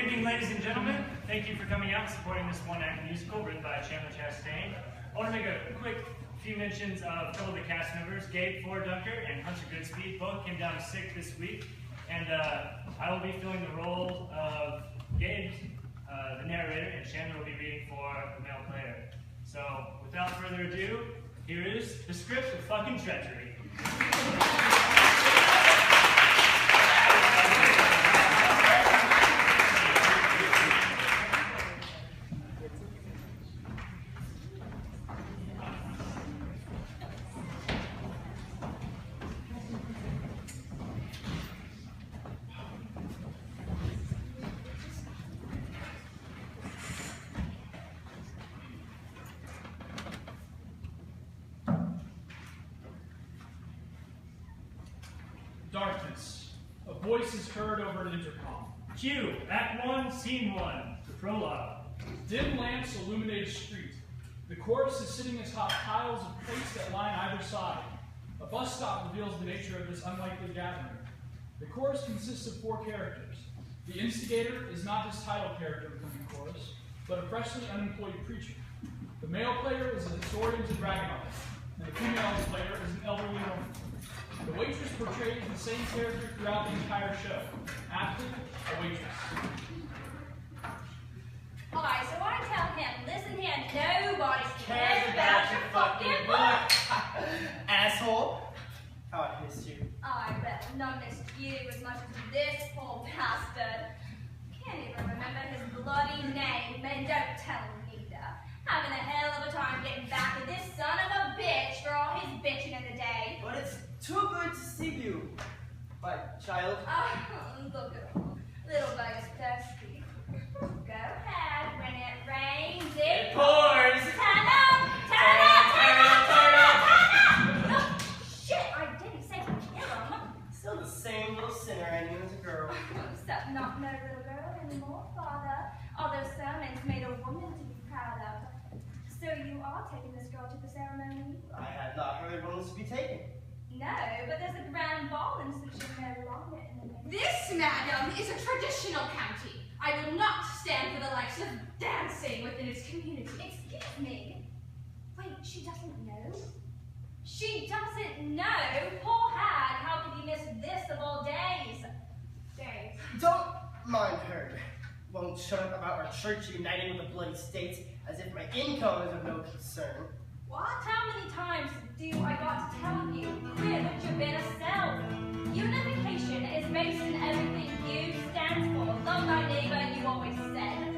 evening, ladies and gentlemen. Thank you for coming out and supporting this one-act musical written by Chandler Chastain. I want to make a quick few mentions of a couple of the cast members. Gabe Fordunker and Hunter Goodspeed both came down sick this week, and I will be filling the role of Gabe, the narrator, and Chandler will be reading for the male player. So, without further ado, here is the script of fucking treachery. Darkness. A voice is heard over an intercom. Cue, Act 1, Scene 1, the prologue. Dim lamps illuminate a street. The chorus is sitting atop piles of plates that line either side. A bus stop reveals the nature of this unlikely gathering. The chorus consists of 4 characters. The instigator is not his title character within the chorus, but a freshly unemployed preacher. The male player is a disoriented ragamuffin, and the female player is an elderly woman. The waitress portrays the same character throughout the entire show. Aptly, a waitress. Alright, so I tell him, listen here, nobody cares about your fucking book! Asshole! How I missed you. I bet none missed you as much as this poor bastard. Can't even remember his bloody name, and don't tell me neither. Having a hell of a time getting back at this son of a bitch for all his bitching in the day. But it's too good to see you, my child. Oh, look at him. Little bug is thirsty. Go ahead, when it rains, it pours. Turn up! Turn up! Turn up! Turn up! Turn up! Oh, shit, I didn't say to kill him. Still the same little sinner I knew as a girl. Except not no little girl anymore, Father. All those sermons made a woman to be proud of. So you are taking this girl to the ceremony? I had not heard one was to be taken. No, but there's a grand ball in which is no longer in the name. This, madam, is a traditional county. I will not stand for the likes of dancing within its community. Excuse me. Wait, she doesn't know? She doesn't know? Poor hag, how could you miss this of all days? Days. Don't mind her. Won't shut up about our church uniting with the bloody state as if my income is of no concern. What? How many times do I got to tell you? Quit with your bitter self. Unification is based in everything you stand for. Love thy neighbor, you always said.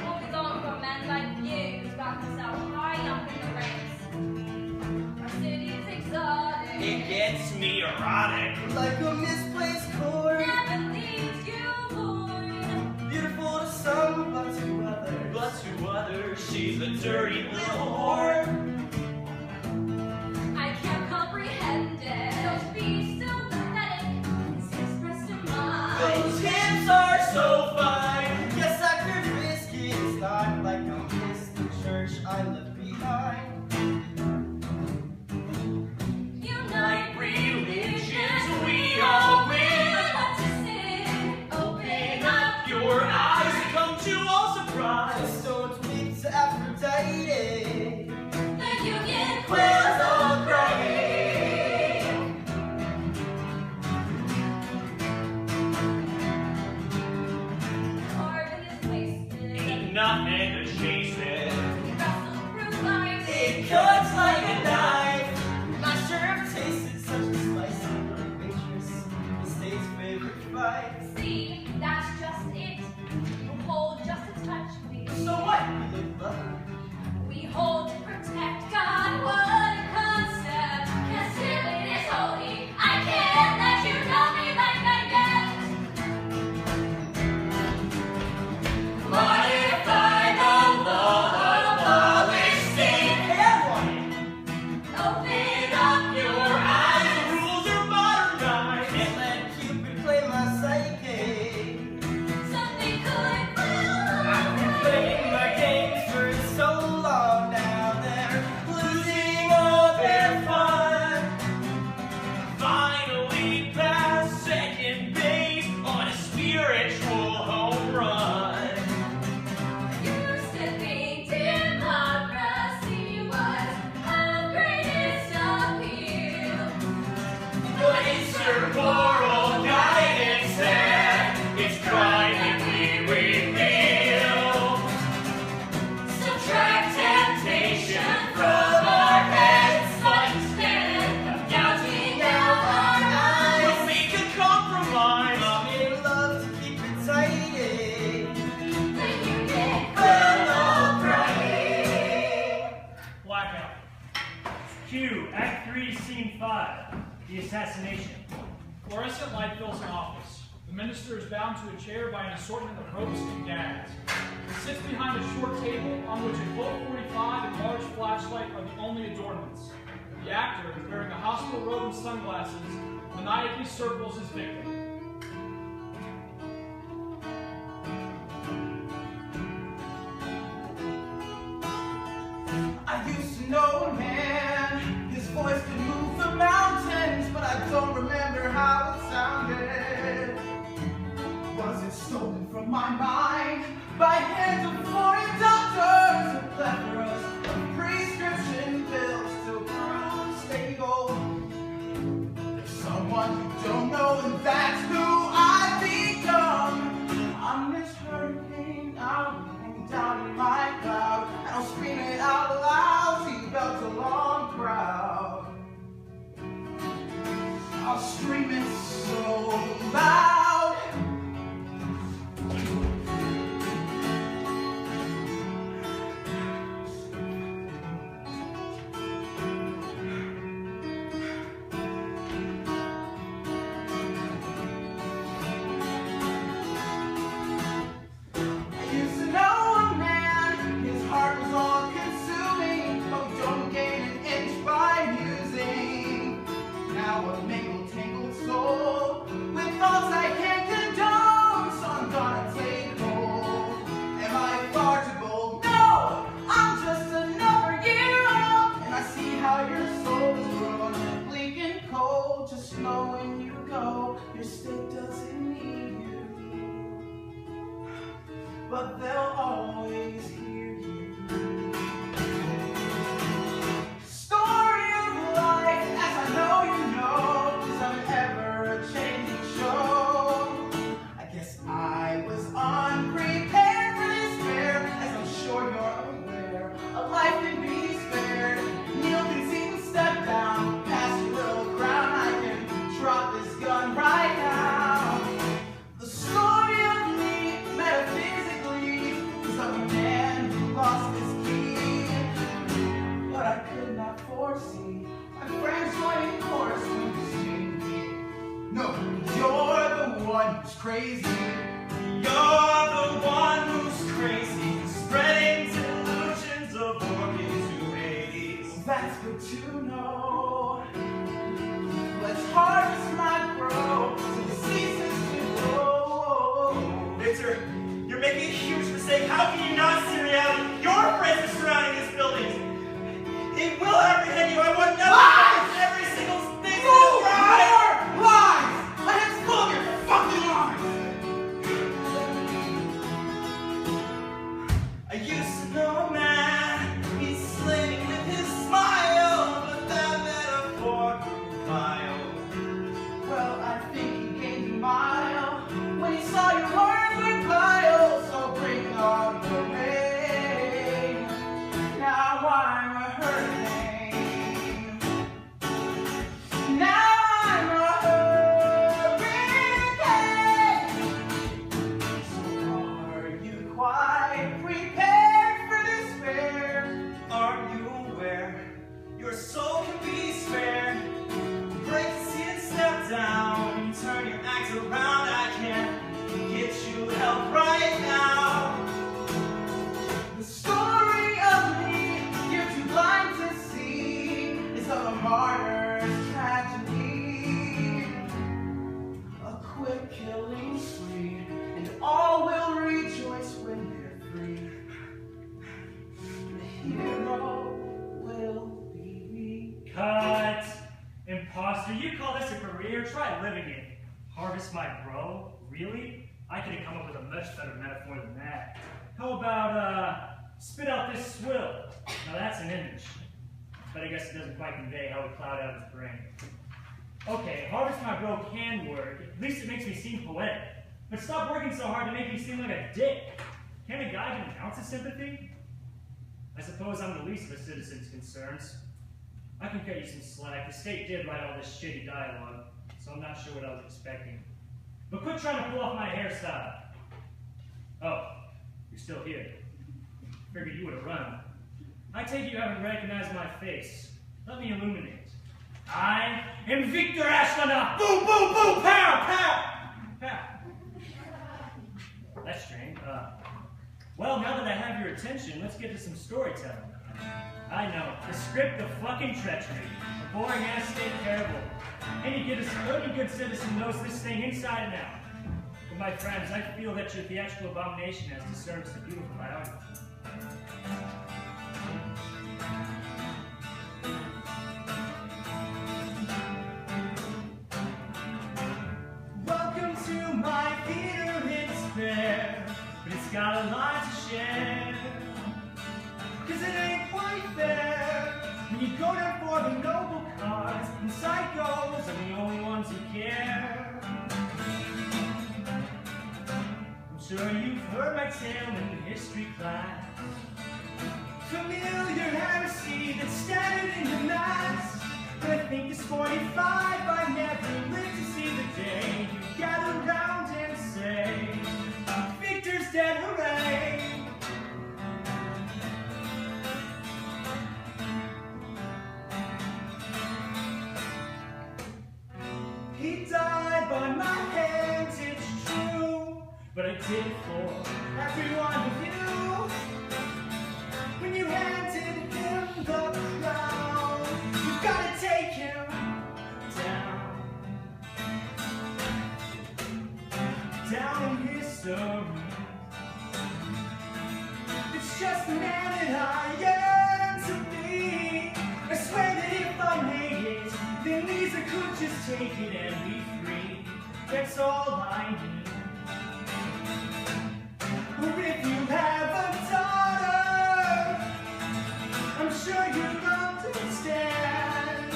What is on for a man like you who's got himself high up in the ranks? Our city is exotic. It gets me erotic. Like a misplaced chord. Never leaves you void. Beautiful to some, but to others. But to others, she's a dirty little whore. I can't comprehend it. Don't be so pathetic. It's expressed in mind. Those hips are so fine. Yes, I could risk it. It's not like I'm missed the church I left behind. Unite religions, we all win. What to sin? Open up your eyes and come to all surprise. Just don't speak to Aphrodite. The union Quills all gray. Carbon is wasted. Ain't nothing to chase it. Wrestle through life. It cuts like a knife. Not sure I've tasted such a spicy little waitress. The state's favorite fight. See, that's just it. You hold just a touch, please. So what? You look lovely. We hold to protect God. What a concept. Consider it is holy. I can't let you know me like I get. Modify the law. Scene 5, the assassination. Fluorescent light fills an office. The minister is bound to a chair by an assortment of ropes and gags. He sits behind a short table on which a Colt 45 and large flashlight are the only adornments. The actor, wearing a hospital robe and sunglasses, maniacally circles his victim. I used to know a man, his voice could move the mountains, but I don't remember how it sounded. Was it stolen from my mind by hands of foreign doctors with plethoras of prescription pills to prove stable? There's someone you don't know, and that's who I've become. I'm this hurricane out down in my cloud. I don't scream it out loud, seatbelts a long crowd. I'll scream it so loud. But they'll always hear you. Story of life, as I know you know, is an ever-changing show. I guess I was unprepared for despair, as I'm sure you're aware. A life can be spared. Kneel, concede, and step down. Pass your little crown. I can drop this gun right now. The story of me, metaphysically, is of a man who lost his key. But I could not foresee my friends joining chorus when you see me. No, you're the one who's crazy. You're the one who's crazy, spreading delusions of organs to Hades. Well, that's good to know. Let's harvest my growth till it ceases to grow. Victor, you're making a huge mistake. How can you not see reality? Your friends are surrounding this building. It will apprehend you. I want nothing but every single thing to describe. More lies! My head's full of your fucking lies! I used to know a man, he's slaving with his smile, but that metaphor grew vile. Well, I think he gained a mile when he saw your words were vile, so bring on the rain. Now I'm a hurricane. Now I'm a hurricane. So are you quite prepared for despair? Are you aware your soul can be spared? Break the seat and step down. Turn your act around. I can't get you help right now. The story of me, you're too blind to see, is of a martyr's tragedy. A quick killing spree, and all will rejoice when they're free. The hero will be me. Cut! Imposter, you call this a career? Try living it. Harvest my bro? Really? I could have come up with a much better metaphor than that. How about, spit out this swill? Now that's an image. But I guess it doesn't quite convey how it cloud out his brain. Okay, harvest my bro can work. At least it makes me seem poetic. But stop working so hard to make me seem like a dick. Can a guy get an ounce of sympathy? I suppose I'm the least of a citizen's concerns. I can cut you some slack. The state did write all this shitty dialogue, so I'm not sure what I was expecting. But quit trying to pull off my hairstyle. Oh, you're still here. Figured you would have run. I take it you haven't recognized my face. Let me illuminate. I am Victor Ashlandov. Boom, boom, boom, pow, pow, pow. That's strange. Well, now that I have your attention, let's get to some storytelling. I know, the Script of fucking Treachery. A boring-ass state parable. Any good citizen knows this thing inside and out. But my friends, I feel that your theatrical abomination has disturbed the beautiful biography. Welcome to my theater in despair, but it's got a lot to share. 'Cause it ain't quite fair when you go there for the noble cause, and psychos are the only ones who care. I'm sure you've heard my tale in history class. Familiar heresy that's standing in the mass. But I think this 45 I never lived to see the day you gather round and say, Victor's dead, hooray! He died by my hands, it's true, but I did it for every one of you. When you handed him the crown, you gotta take him down. Down in history. It's just the man that I yearn to be. I swear that if I made it, then Lisa could just take it and be free. That's all I need. Or if you have a daughter, I'm sure you'll understand.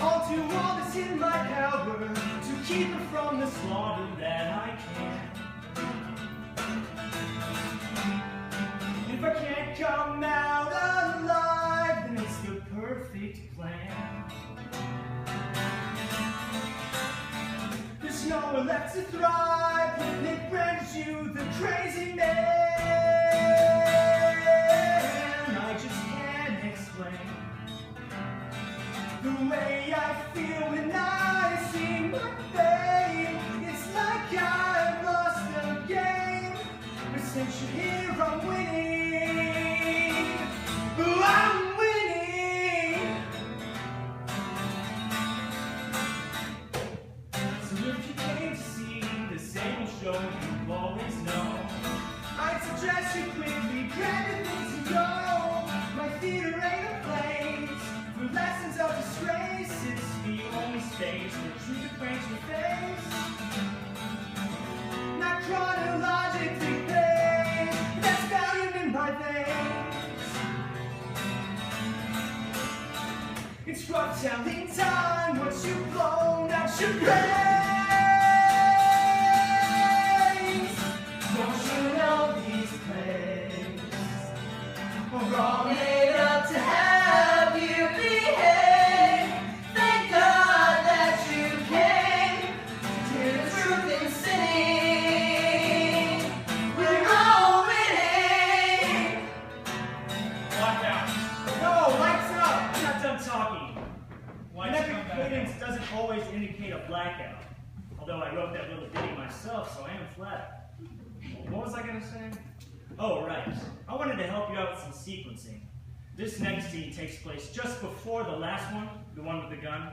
I'll do all that's in my power to keep her from the slaughter that I can. If I can't come out alive, then it's the perfect plan. There's nowhere left to thrive, and it brings you the crazy man. I just can't explain the way I feel when I see my fame. It's like I've lost the game, but since you're here, I'm winning. Oh, I'm winning. So if you came to see the same show you've always known, I'd suggest you quickly grab your things and go. My theater ain't a place for lessons of disgrace. It's the only stage where truth acquaints your face. Not chronologically paced, but that's valued in my veins. It's rough telling time once you've blown out your brains. Don't you know these plays are all made up to have you behave? Thank God that you came to the truth in singing. We're all winning. Blackout. No, lights up! I'm not done talking. Lights An epic come back. cadence doesn't always indicate a blackout. Although I wrote that little ditty myself, so I am flattered. What was I gonna say? Oh, right. I wanted to help you out with some sequencing. This next scene takes place just before the last one, the one with the gun.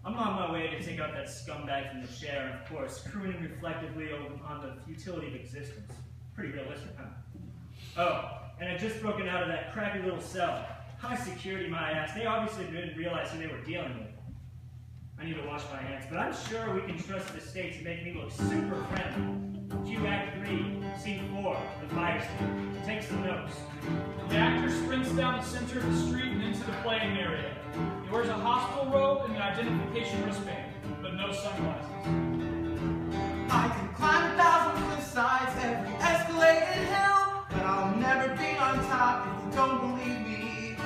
I'm on my way to take out that scumbag from the chair, and of course, crooning reflectively on the futility of existence. Pretty realistic, huh? Oh, and I'd just broken out of that crappy little cell. High security, my ass. They obviously didn't realize who they were dealing with. I need to wash my hands, but I'm sure we can trust the state to make me look super friendly. Cue Act 3, Scene 4, the fire scene. Take some notes. The actor sprints down the center of the street and into the playing area. He wears a hospital robe and an identification wristband, but no sunglasses. I can climb 1,000 cliff sides, every escalated hill, but I'll never be on top if you don't believe me.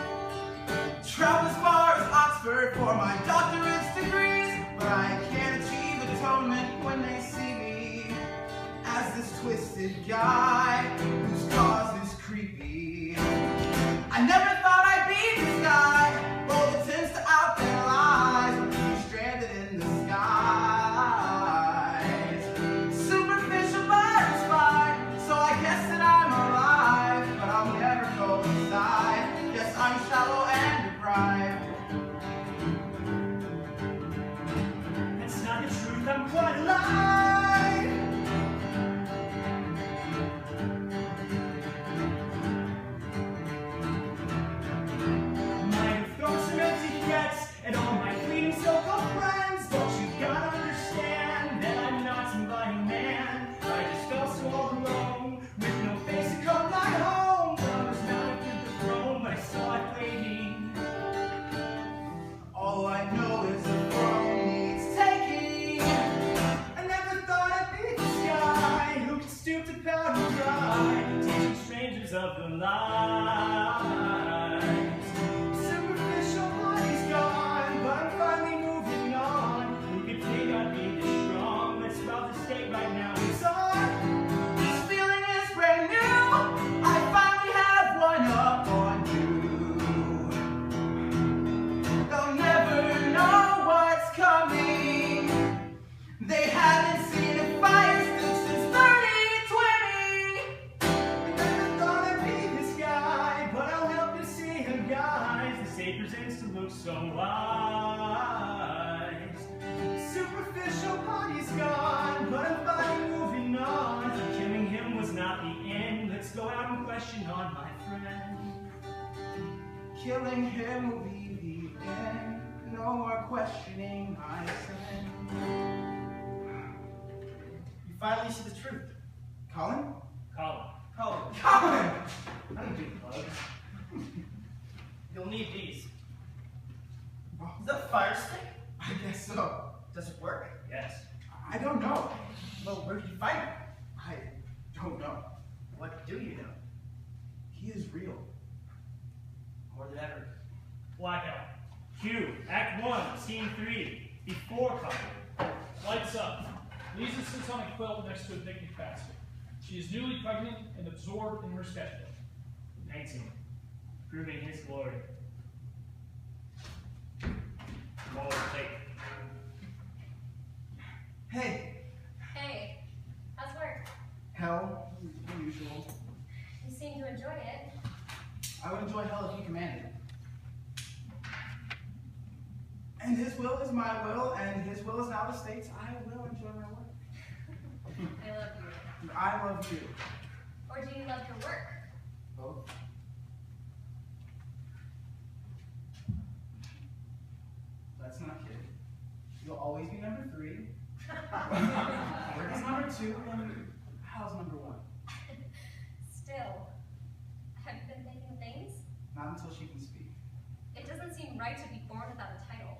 Travel as far as Oxford for my doctorate's degrees, but I can't achieve atonement when they see me as this twisted guy whose cause is creepy. I never thought I'd be this guy, bold attempts to out their lies, of the lies. Superficial body's gone, but I'm finally moving on. Who could think I'd be this strong? Let's rob the state right now. It's on. This feeling is brand new. I finally have one up on you. They'll never know what's coming. They haven't seen a fire stick since 3020. They're never gonna be this guy, but I'll help you see him, guys. The state presents to look so wise. Superficial body's gone, but I'm finally moving on. Killing him was not the end. Let's go out and question on my friend. Killing him will be the end. No more questioning my sin. You finally see the truth. Colin? Colin. Colin! I don't do plugs. You'll need these. Oh, Is that a fire stick? I guess so. Does it work? Yes. I don't know. Well, where did you find it? I don't know. What do you know? He is real. More than ever. Blackout. Cue. Act 1, Scene 3. Before cover. Lights up. Lisa sits on a quilt next to a picnic basket. She is newly pregnant and absorbed in her sketchbook. Painting. Proving his glory. Roll tape. Hey, Hey, how's work? hell, usual. You seem to enjoy it. I would enjoy hell if you commanded. And his will is my will, and his will is now the state's. I will enjoy my work. I love you. I love you. Or do you love your work? Both. Let's not kid. You'll always be number 3. Where's number 2? And how's number 1? Still, have you been thinking things? Not until she can speak. It doesn't seem right to be born without a title.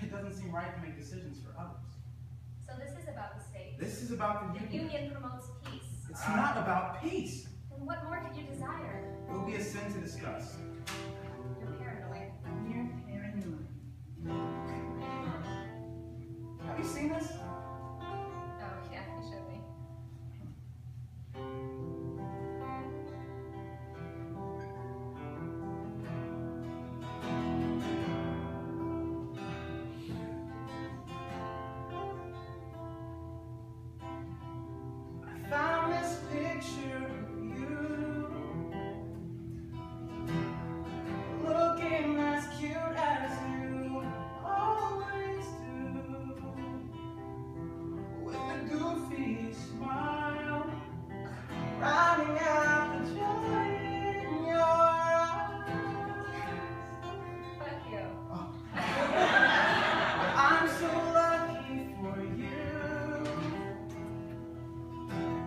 It doesn't seem right to make decisions for others. So this is about the state. This is about the The union. union promotes peace. It's not about peace. Then what more could you desire? It will be a sin to discuss. You're paranoid. You're paranoid. Have you seen this? Oh, yeah, you showed me. I found this picture of you, looking as cute as you always do, with a goofy smile, rounding out the joy in your eyes. Fuck you. Oh. I'm so lucky for you.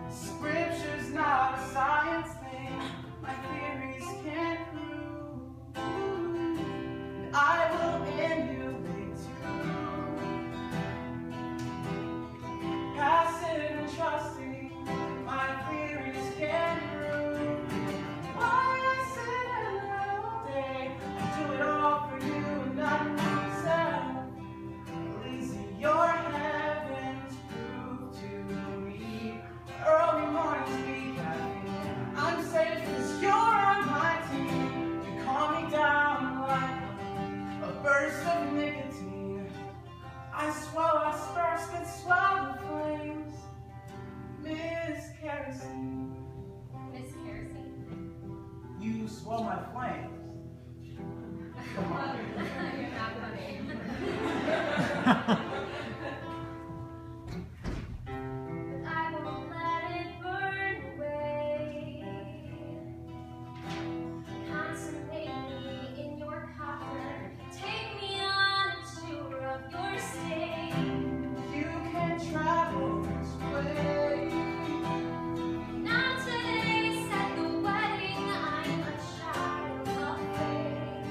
Scripture's not a science thing my theories can't prove. And I will emulate too. Passive and trusting my theories can't prove. Why I sit around all day and do it all for you and not myself. Lisa, your heavens prove to me. Early mornings be caffeine. I'm safe 'cause you're on my team. You calm me down like a burst of nicotine. I swallow sparks that swell the flames. Miss Kerosene, Miss Kerosene. you swell my flames. Come on. You're not funny. But I won't let it burn away. Consummate me in your copper. Take me on a tour of your state. You can travel this way. Not today, said the wedding. I'm a child of faith.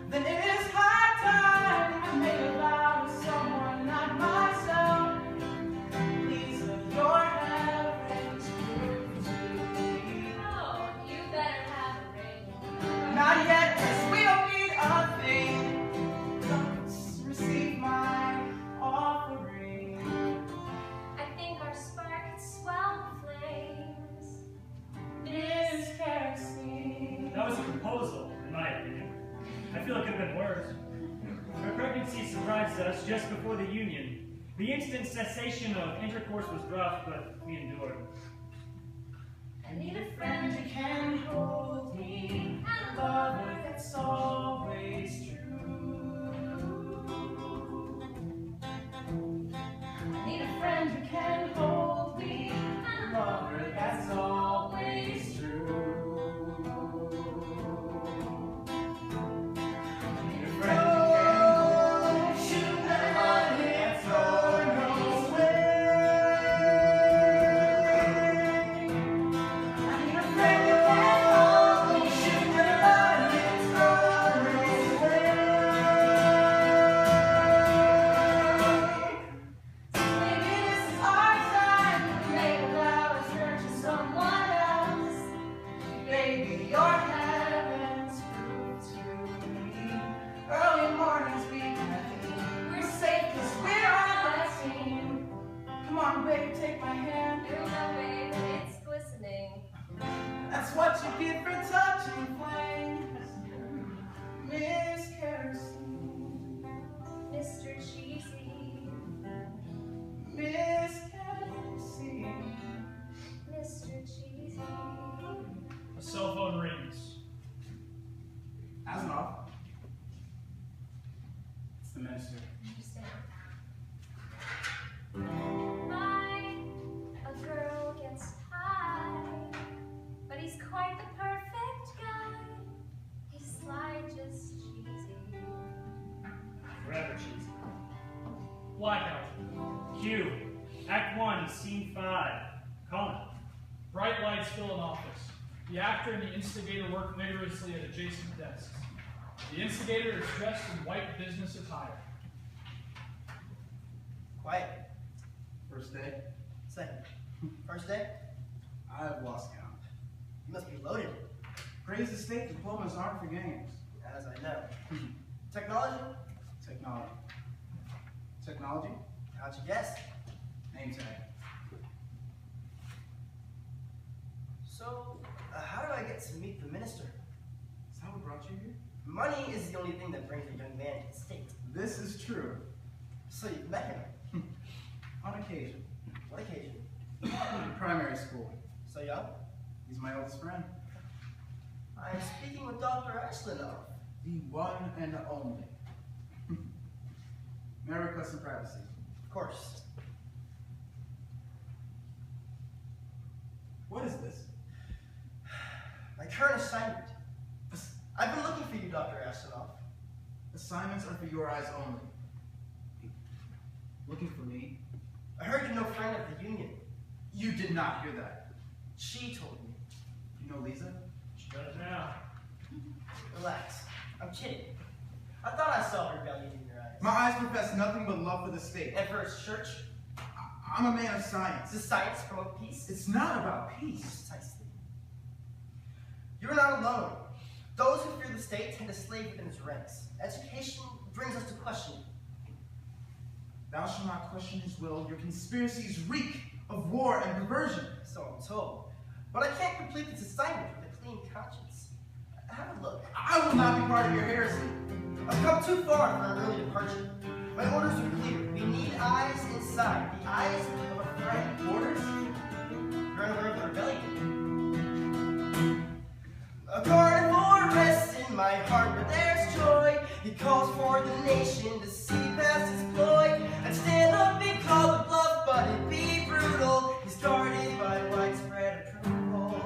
Then it is high time I made a vow to was a proposal, in my opinion. I feel it could have been worse. Her pregnancy surprised us just before the union. The instant cessation of intercourse was rough, but we endured. I need a friend who can hold me, and a lover that's always true. I need a friend who can hold me, and a lover that's always true. I need a friend who can shoot that money that's going away. I need a friend who can hold me, shoot that money that's going away. Maybe this is our time to make a vow to turn to someone else. Baby, your heaven's proof to me. Early mornings we can. We're safe 'cause we're on a team. Come on, baby, take my hand. You know, babe, it's glistening. That's what you get for touching flames. Miss Kerosene, Mr. Cheesy, Miss Kerosene. Mr. Cheesy. A cell phone rings. Asimov. It's the minister. Interesting. Hi, a girl gets high, but he's quite the perfect guy. He's sly, just cheesy. Forever cheesy. Blackout. Q. Act 1, Scene 5. Colin. Bright lights fill an office. The actor and the instigator work vigorously at adjacent desks. The instigator is dressed in white business attire. Quiet. First day. Second. First day? I've lost count. You must be loaded, Praise the state diplomas aren't for games. as I know. Technology? Technology. Technology? How'd you guess? Name tag. So, how do I get to meet the minister? Is that what brought you here? Money is the only thing that brings a young man to the state. This is true. So you've met him. On occasion. What occasion? In primary school. So young? He's my oldest friend. I'm speaking with Dr. Ashland. The one and only. May I request some privacy? Of course. What is this? My current assignment. I've been looking for you, Dr. Ashland. Assignments are for your eyes only. Looking for me? I heard you're no friend of the union. You did not hear that. She told me. You know Lisa? She does now. Relax. I'm kidding. I thought I saw rebellion in your eyes. My eyes profess nothing but love for the state. And for its church, I'm a man of science. does science promote peace? It's not about peace. Precisely. You're not alone. Those who fear the state tend to slave within its ranks. Education brings us to question. Thou shalt not question his will. Your conspiracies reek of war and perversion. So I'm told. But I can't complete this assignment with a clean conscience. Have a look. I will not be part of your heresy. I've come too far for an early departure. My orders are clear. We need eyes inside. The eyes of a friend. Orders? You're unaware of the rebellion. A carnivore rests in my heart, but there's joy. He calls for the nation to see past his ploy. I'd stand up and call it bluff, but it'd be brutal. He's guarded by widespread approval.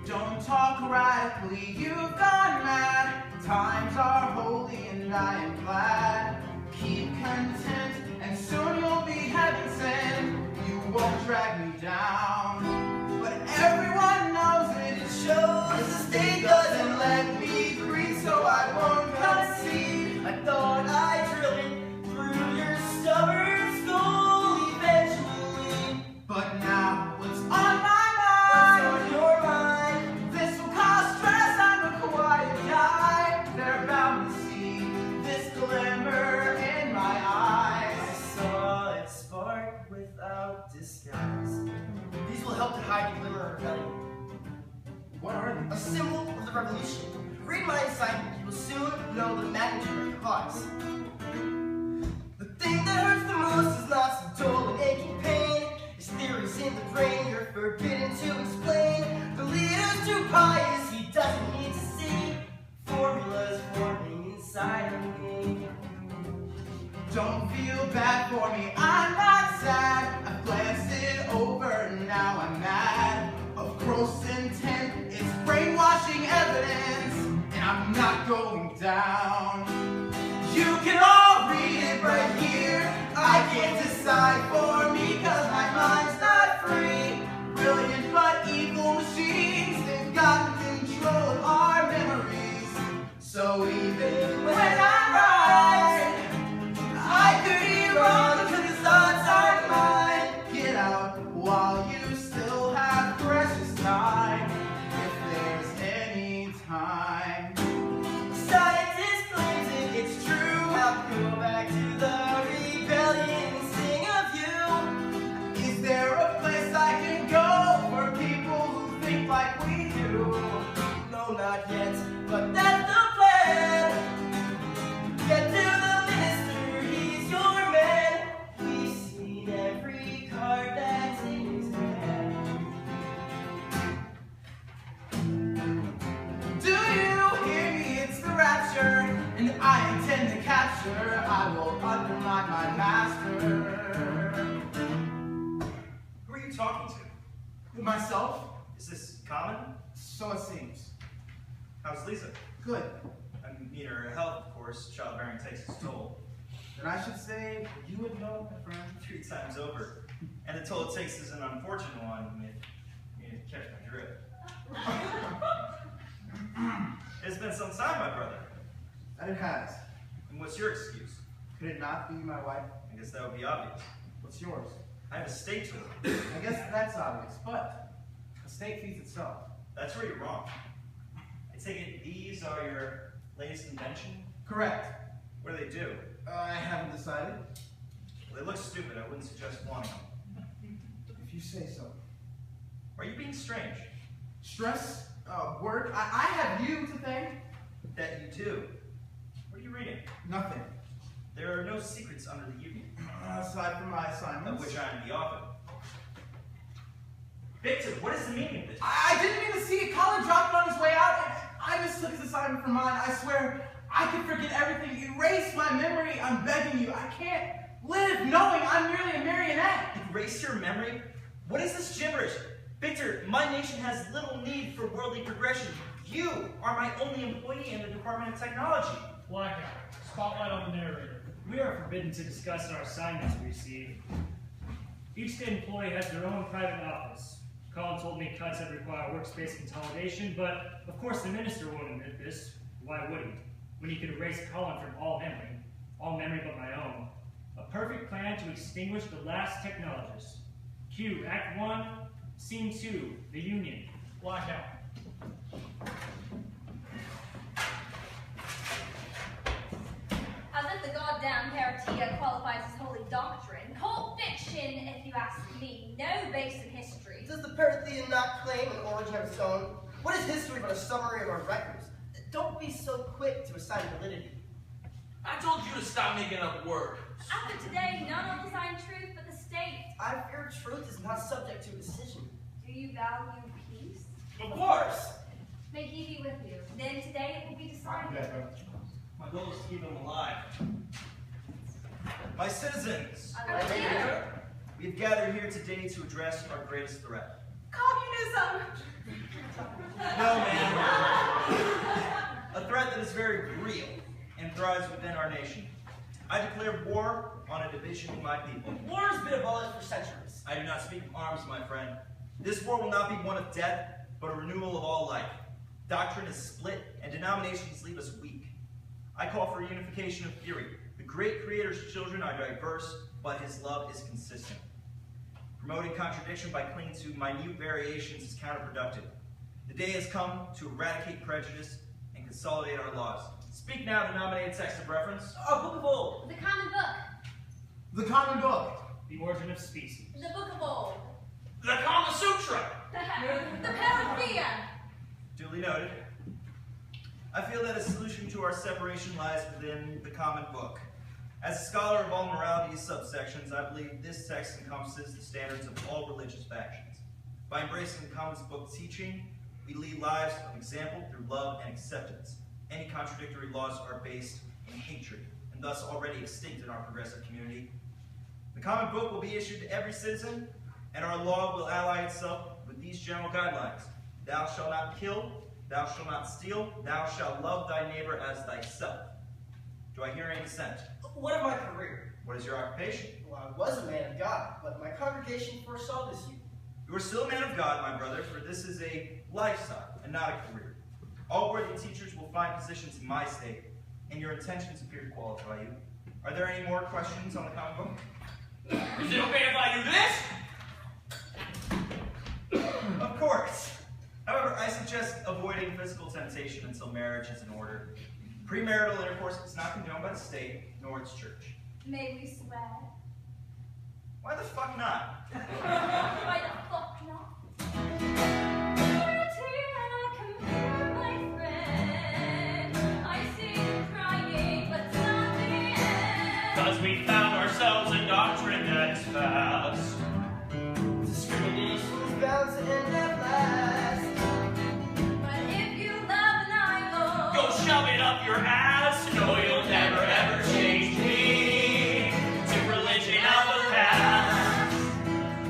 Don't talk radically, you've gone mad. Times are holy and I am glad. Keep content and soon you'll be heaven sent. You won't drag me down, but everyone knows it. It shows the state doesn't let me breathe, so I won't concede. I thought I'd drill it through your stubborn skull eventually. But now, what's on my What's mind? on your mind? This will cause stress, I'm a quiet guy. They're bound to see this glimmer in my eyes. I saw it spark without disguise. revolution. Read my assignment, you will soon know the magnitude of the cause. The thing that hurts the most is not some dull and aching pain. It's theories in the brain you're forbidden to explain. The leader's too pious, he doesn't need to see formulas forming inside of me. Don't feel bad for me, I'm not sad. I've glanced it over, now I'm mad. Of gross intent, it's brainwashing evidence, and I'm not going down. You can all read it right here. I can't decide for me, cause my mind's not free. Brilliant but evil machines, they've gotten control of our memories. So even when I write, I could be wrong because the thoughts are mine. Get out while you still have precious time, if there's any time. Scientist claims it's true. I'll go back to the rebellion and sing of you. Is there a place I can go for people who think like we do? No, not yet, but that's the plan. Get to the minister, he's your man. We've seen every card that's in his hand. Do you hear me? It's the rapture, and I intend to capture. I will undermine my master. Who are you talking to? Myself? Is this common? So it seems. How's Lisa? Good. I mean, her health, of course. Childbearing takes its toll. Then I should say you would know, my friend. 3 times over. And the toll it takes is an unfortunate one, if you catch my drift. It's been some time, my brother. And it has. And what's your excuse? Could it not be my wife? I guess that would be obvious. What's yours? I have a state to live. I guess that's obvious, but a state feeds itself. That's where you're wrong. I take it these are your latest invention? Correct. What do they do? I haven't decided. Well, they look stupid. I wouldn't suggest wanting them. If you say so. Are you being strange? Stress, work. I have you to thank. That you do. What are you reading? Nothing. There are no secrets under the union, Aside from my of assignments. which I am the author. Victor, what is the meaning of this? I didn't mean to see it. Colin dropped it on his way out. I mistook his assignment for mine. I swear, I can forget everything. Erase my memory. I'm begging you. I can't live knowing I'm merely a marionette. Erase your memory? What is this gibberish? Victor, my nation has little need for worldly progression. You are my only employee in the Department of Technology. Blackout. Spotlight on the narrator. We are forbidden to discuss our assignments we receive. Each state employee has their own private office. Colin told me cuts that require workspace consolidation, but of course the minister won't admit this. Why would he? When he could erase Colin from all memory but my own. A perfect plan to extinguish the last technologist. Cue, Act 1, Scene 2, the Union. Blackout. As if the goddamn heretia qualifies as holy doctrine. Cold fiction, if you ask me. No base in history. Does the Perithean not claim an origin of its own? What is history but a summary of our records? Don't be so quick to assign validity. I told you to stop making up words. After today, none will design truth but the state. I fear truth is not subject to decision. Do you value peace? Of course. May he be with you. Then today it will be decided. My goal is to keep him alive. My citizens, I will hear. we've gathered here today to address our greatest threat. Communism! No, man. A threat that is very real and thrives within our nation. I declare war on a division of my people. War's been abolished for centuries. I do not speak of arms, my friend. This war will not be one of death, but a renewal of all life. Doctrine is split, and denominations leave us weak. I call for unification of theory. The great Creator's children are diverse, but his love is consistent. Promoting contradiction by clinging to minute variations is counterproductive. The day has come to eradicate prejudice and consolidate our laws. Speak now, denominated text of reference. A book of old. The common book. The common book. The origin of species. The book of old. The Kama Sutra. The Parathea. Duly noted. I feel that a solution to our separation lies within the common book. As a scholar of all morality subsections, I believe this text encompasses the standards of all religious factions. By embracing the common book teaching, we lead lives of example through love and acceptance. Any contradictory laws are based in hatred, and thus already extinct in our progressive community. The common book will be issued to every citizen, and our law will ally itself with these general guidelines. Thou shalt not kill, thou shalt not steal, thou shalt love thy neighbor as thyself. Do I hear any dissent? What of my career? What is your occupation? Well, I was a man of God, but my congregation foresaw this youth. You are still a man of God, my brother, for this is a lifestyle and not a career. All worthy teachers will find positions in my state, and your intentions appear to qualify you. Are there any more questions on the common book? Is it okay if I do this? Of course. However, I suggest avoiding physical temptation until marriage is in order. Premarital intercourse is not condoned by the state, nor its church. May we swear? Why the fuck not? Why the fuck not? Because we found ourselves a doctrine that is fast. Discrimination is bound to end at last. But if you love and I Go shove it up your ass. No, you'll never ever change me to religion of the past.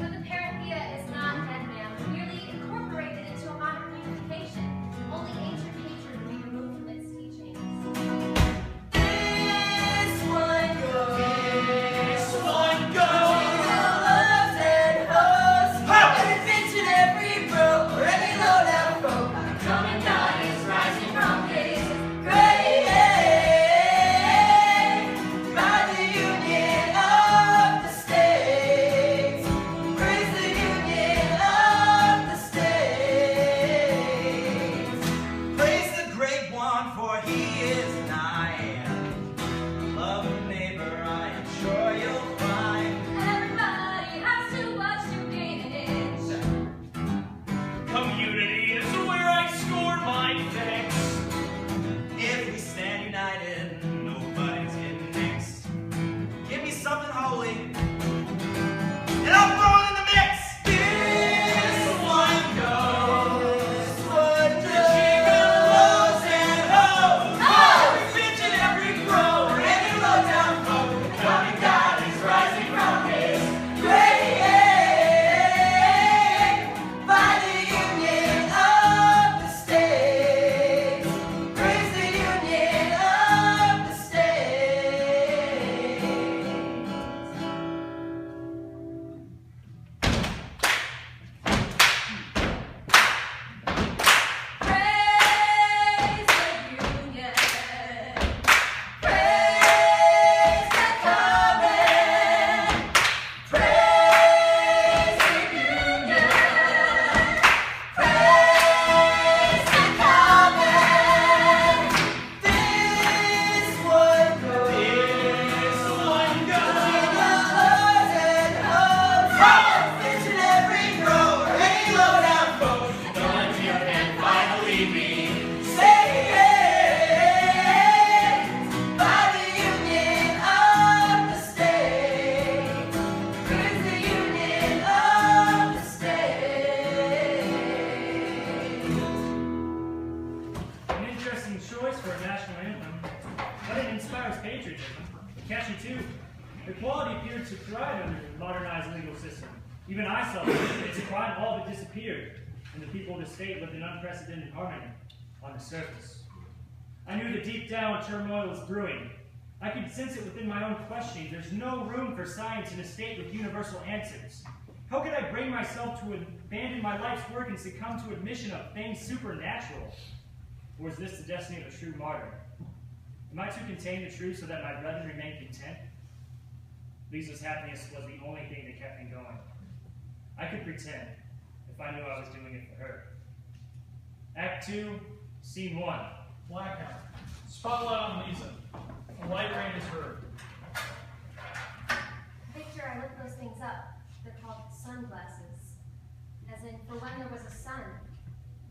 But the parathea is not dead man, merely incorporated into a modern unification. Only ancient hatred will be removed from its teachings. This one goes. This one goes. Loves and hosts. Every bitch and every bro, or any low-down folk. Common God is rising from his Great by the union of the states. Praise the union of the states. Praise the great one, for he is nigh. Love a neighbor, I am sure you'll find. Everybody has to watch to gain an inch. Community is where I score my fix. If we stand united, nobody's getting mixed. Give me something holy, and I'll throw it in the mix. This one goes. One Lows and hoes. Every bitch and every bro, or any low-down folk. Common God is rising from his Great by the union of the states. Praise the union of the states. Praise the union. Praise the common. Praise the union. Praise the common. This one goes. This one To goes. the lords and hosts. Bitch in every row, or any low-down folk. The ones you can finally be. Saved by the union of the states. Praise the union of the states. An interesting choice for a national anthem, but it inspires patriotism. Catchy too. Equality appeared to thrive under the modernized legal system. Even I saw it. Its crime all but disappeared, and the people of the state lived in unprecedented harmony on the surface. I knew that deep down turmoil was brewing. I could sense it within my own questioning. There's no room for science in a state with universal answers. How could I bring myself to abandon my life's work and succumb to admission of things supernatural? Or is this the destiny of a true martyr? Am I to contain the truth so that my brethren remain content? Lisa's happiness was the only thing that kept me going. I could pretend if I knew I was doing it for her. Act 2, Scene 1. Blackout. Spotlight on Lisa. A light rain is heard. Victor, I looked those things up. They're called sunglasses. As in, for when there was a sun.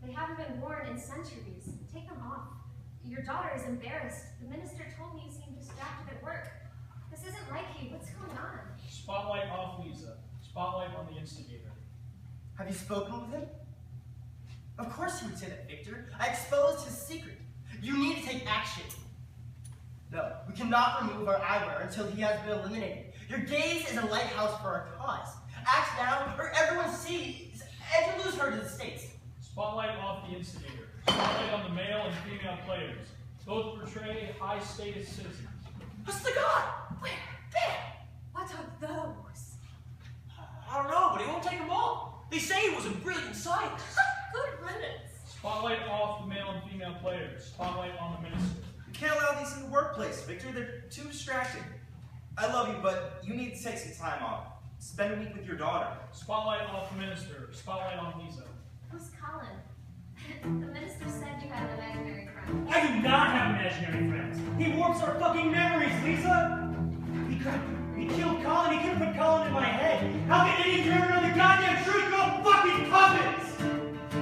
They haven't been worn in centuries. Take them off. Your daughter is embarrassed. The minister told me you seemed distracted at work. This isn't like you. What's going on? Spotlight off Lisa. Spotlight on the instigator. Have you spoken with him? Of course he would say that, Victor. I exposed his secret. You need to take action. No, we cannot remove our eyewear until he has been eliminated. Your gaze is a lighthouse for our cause. Act now, or everyone sees, and you lose her to the states. Spotlight off the instigator. Spotlight on the male and female players. Both portray high-status citizens. What's the god? Where? There! What are those? I don't know, but he won't take them all. They say he was a brilliant scientist. Good riddance. Spotlight off the male and female players. Spotlight on the minister. You can't allow these in the workplace, Victor. They're too distracting. I love you, but you need to take some time off. Spend a week with your daughter. Spotlight off the minister. Spotlight on Lisa. Who's Colin? The minister said you had an imaginary friend. I do not have imaginary friends. He warps our fucking memories, Lisa. He killed Colin. He could have put Colin in my head. How can any of you ever know the goddamn truth? Go fucking puppets!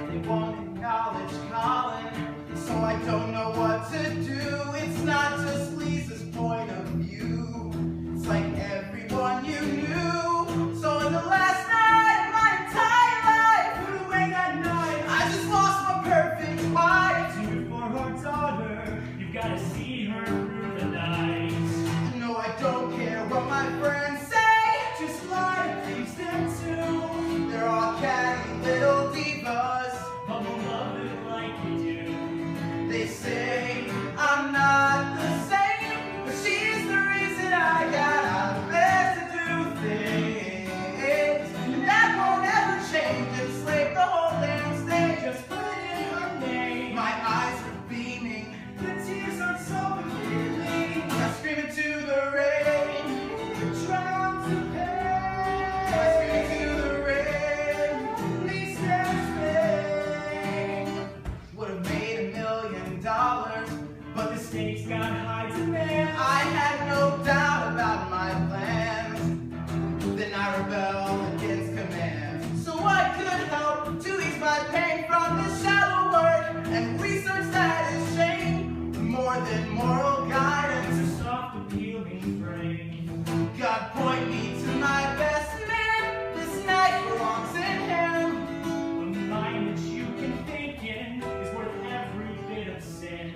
They won't acknowledge Colin, so I don't know what to do. It's not just Lisa's point of view. It's like everyone you knew. So in the last night of my entire life, Put away that knife. I just lost my perfect wife. Do it for our daughter. You've got to see her through the night. No, I don't care what my friends say. Just lie to please them too. They're all catty little divas. But we'll love it like you do. They say I'm not the same, but she's the reason I got out of bed to do things. And that won't ever change. Enslave the whole damn stage. Just put it in her name. My eyes are beaming. The tears are so revealing. I'm screaming to the rain. Drown to I'm pain. screaming to the rain. Please stand. Would have made $1 million, but The stakes got high demand. I had no doubt about my plans. Then I rebelled against command. So I could help to ease my pain from this shallow work and research that is shame. More than moral guidance. It's a soft, appealing frame. God point me to my best man. This night belongs in him. A mind that you can think in is worth every bit of sin.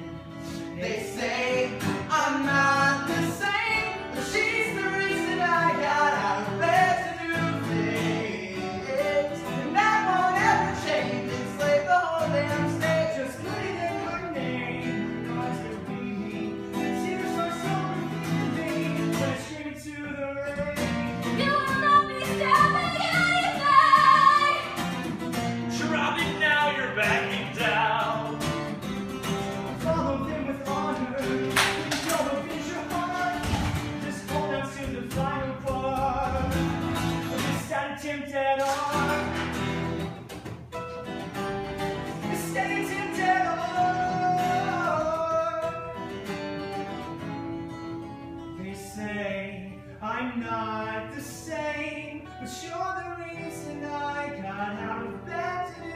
They say I'm not the same, but she's the reason I got out of bed to do things. And that won't ever change. Enslave the whole damn stage. Just put it in her name. Your eyes are beaming. The tears are so revealing. When I scream into the rain. You will not be stopping anything. Drop it now, you're backing down. Follow them with honor. Please don't abuse your heart. Just hold on to the final part. This sad attempt at art. This sad attempt at art. They say I'm not the same, but you're the reason I got out of bed to do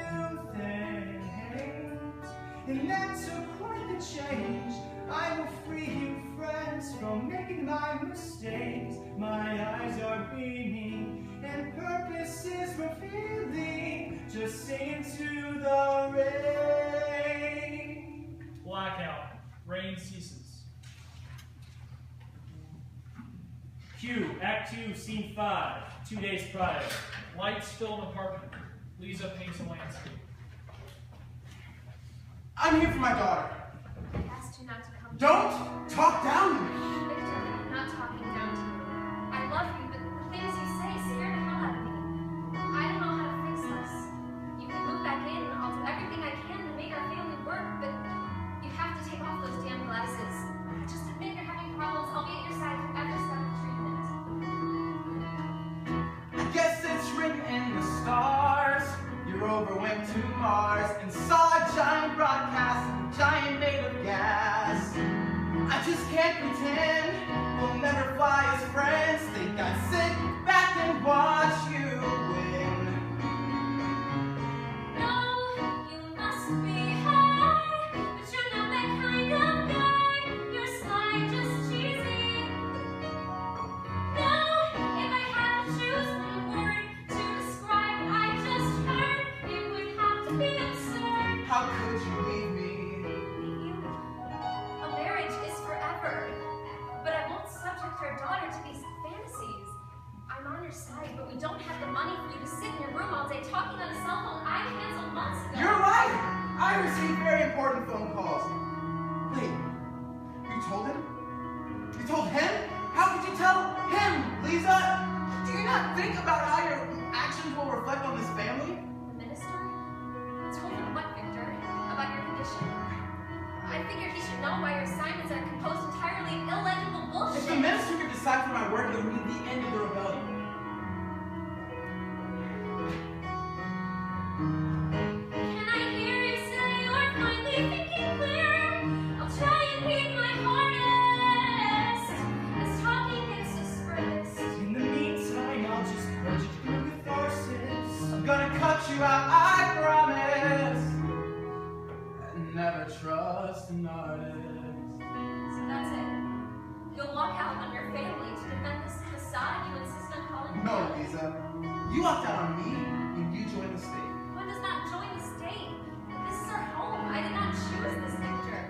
things. And that took quite the change. I will free you, friends, from making my mistakes. My eyes are beaming, and purpose is revealing. Just sing into the rain. Blackout. Rain ceases. Cue, Act 2, Scene 5, 2 days prior. Lights fill an apartment. Lisa paints a landscape. I'm here for my daughter. I asked you not to come. Don't talk down to me. Victor, I'm not talking down to you. I love you, but the things you say scare the hell out of me. I don't know how to fix this. You can move back in. I'll do everything I can to make our family work, but you have to take off those damn glasses. Just admit you're having problems. I'll be at your side through every step of treatment. I guess it's written in the stars. You rove went to Mars and saw a giant broadcast, a giant made of gas. I just can't pretend we'll never fly as friends. Think I'd sit back and watch you win. No, you must be high, but you're not that kind of to be absurd. How could you leave me? A marriage is forever, but I won't subject our daughter to these fantasies. I'm on your side, but we don't have the money for you to sit in your room all day talking on a cell phone I canceled months ago. You're right! I received very important phone calls. Wait, you told him? You told him? How could you tell him, Lisa? Do you not think about how your actions will reflect on this family? The minister? I told him what, Victor? About your condition? I figured he should know why your assignments are composed entirely of illegible bullshit. If the minister could decipher my work, it would be the end of the rebellion. Can I hear you say you're finally thinking clear? I'll try and read my hardest, as talking gets dispersed. In the meantime, I'll just purge it through catharsis. I'm gonna cut you out, I promise. And never trust an artist. So that's it. You'll walk out on your family to defend this facade you insist on calling No, family. Lisa. You walked out on me, and you joined the state. One does not join the state. This is our home. I did not choose this, Victor.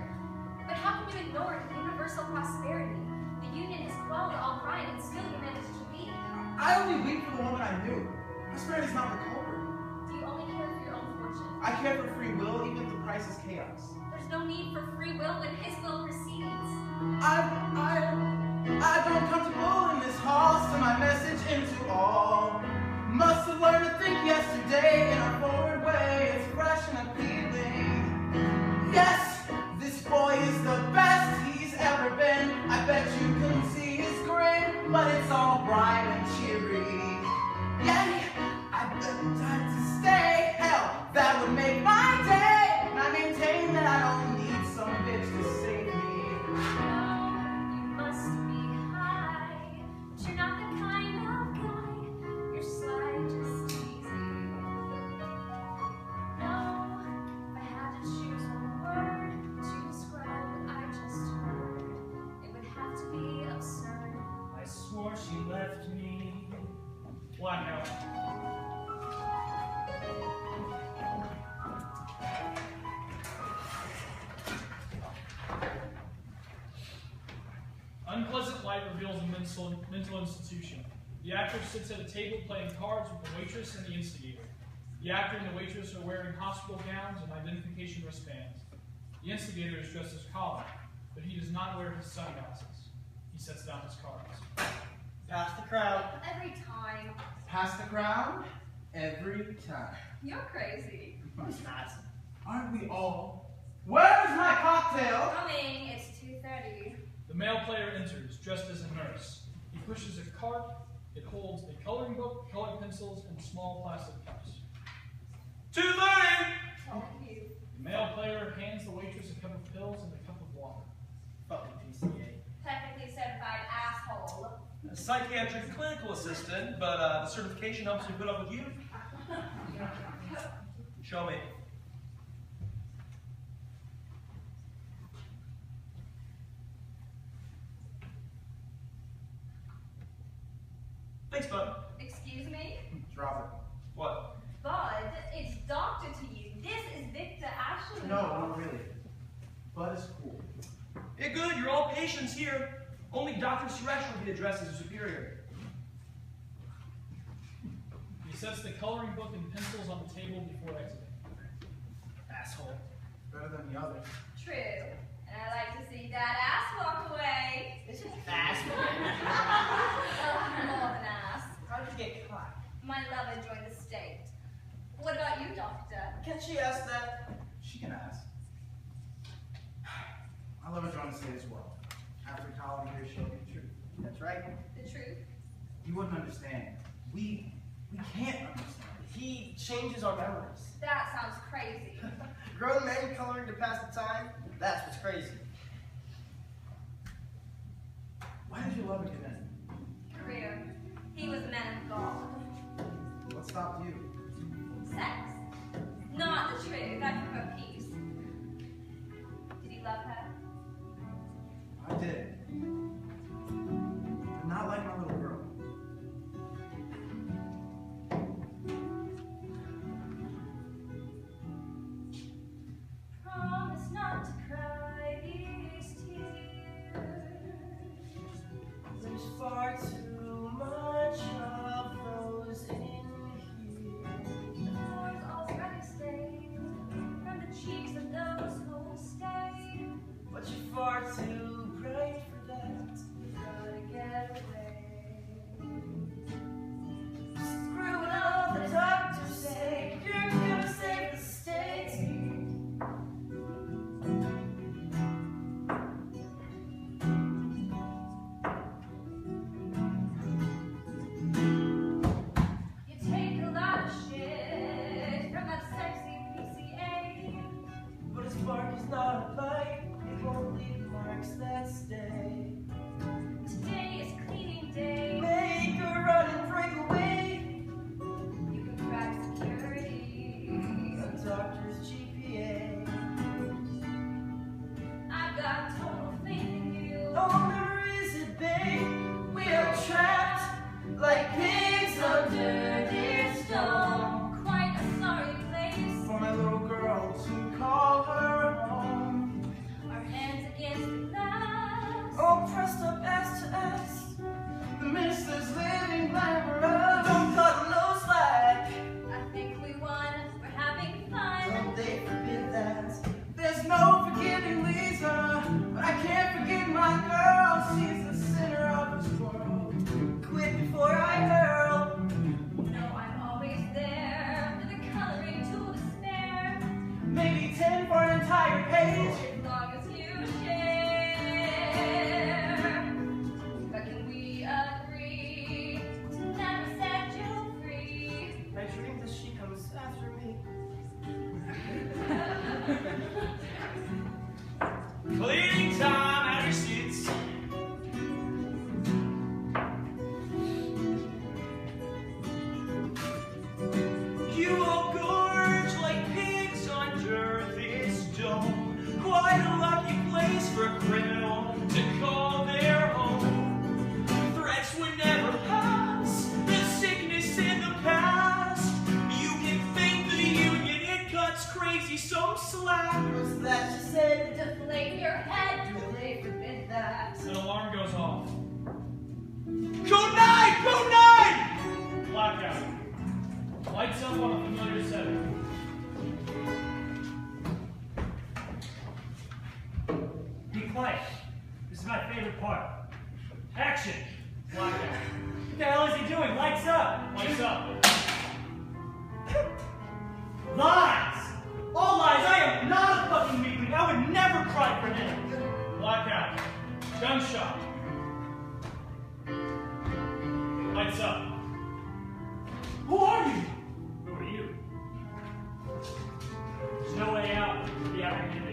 But how can you ignore universal prosperity? The union has quelled all crime and still you managed to leave. I only weep for the woman I knew. Prosperity is not the culprit. Do you only care for your own fortune? I care for free will, even if the price is chaos. There's no need for free will when his will precedes. I've grown comfortable in this hall, so my message into all. Must have learned to think yesterday in a forward way. It's fresh and appealing. Yes, this boy is the best he's ever been. I bet you couldn't see his grin, but it's all bright and cheery. Yeah, I've got time to stay. Hell, that would make my day. And I maintain that I don't need some bitch to save me. You must be high, but you're not the kind of guy. You're sly, just easy. No, if I had to choose one word to describe what I just heard, it would have to be absurd. I swore she left me. Why no? Unpleasant light reveals a mental institution. The actor sits at a table playing cards with the waitress and the instigator. The actor and the waitress are wearing hospital gowns and identification wristbands. The instigator is dressed as Colin, but he does not wear his sunglasses. He sets down his cards. Pass the crowd. Every time. Pass the crown every time. You're crazy. Aren't we all? Where's my cocktail? Coming, it's 2:30. The male player enters, dressed as a nurse. He pushes a cart. It holds a coloring book, colored pencils, and small plastic cups. 2:30! Told you. The male player hands the waitress a cup of pills and a cup of water. Fucking PCA. Technically certified asshole. A psychiatric clinical assistant, but the certification helps me put up with you. Show me. Thanks, bud. Excuse me? Drop What? Bud, it's doctor to you. This is Victor Ashley. it. No, not really. Bud is cool. Yeah, good. You're all patients here. Only Dr. Suresh will be addressed as a superior. He sets the coloring book and pencils on the table before exiting. Asshole. Better than the other. True. And I like to see that ass walk away. This is fast. Oh, more than ass. How did you get caught? My lover joined the state. What about you, doctor? Can't she ask that? She can ask. I love her join the state as well. After college, here she'll be the truth. That's right. The truth? You wouldn't understand. We can't understand. He changes our memories. That sounds crazy. Grown men coloring to pass the time? That's what's crazy. Why did your lover get in? Career. He was a man of God. What stopped you? Sex. Not the truth. I prefer peace. Did you love her? I did. But not like my little girl. cheeks of those who will stay. But you're far too bright for that. We gotta get away. Screw it all the doctors say. You're gonna save the state. You take a lot of shit from that sexy PCA. But a spark is not a bite. It won't leave marks that stay. Today is cleaning day. Make a run and break away. You can crack security. A doctor's GPA. I've got total faith in you. Oh, never is it, babe. We are trapped like pigs under this dome. Quite a sorry place. For my little girl to call her home. Our hands against the glass. All pressed up ass to ass. The minister's living glamorous. Don't cut no slack. I think we won. We're having fun. Don't they forbid that? There's no forgiving Lisa, but I can't forgive my girl. She's the center of this world. Quit before I hurl. No, I'm always there. For the coloring to the spare. Maybe 10 for an entire page. As long as you share. But can we agree to never set you free? I dream that she comes after me. Cleaning time, at your seats. You all gorge like pigs under this dome. Quite a lucky place for a criminal to call their home. Threats would never pass, the sickness in the past. You can thank the union, it cuts crazy some slack. What's that she said? Deflate your head. Do they forbid that? An alarm goes off. Code 9! Code 9! Blackout. Lights up on a familiar setting. Be quiet. This is my favorite part. Action. Blackout. What the hell is he doing? Lights up. Lights up. Lies. All lies. I am not a fucking weakling. I would never cry for him. Blackout. Gunshot. Lights up. Who are you? Who are you? There's no way out. Be out here.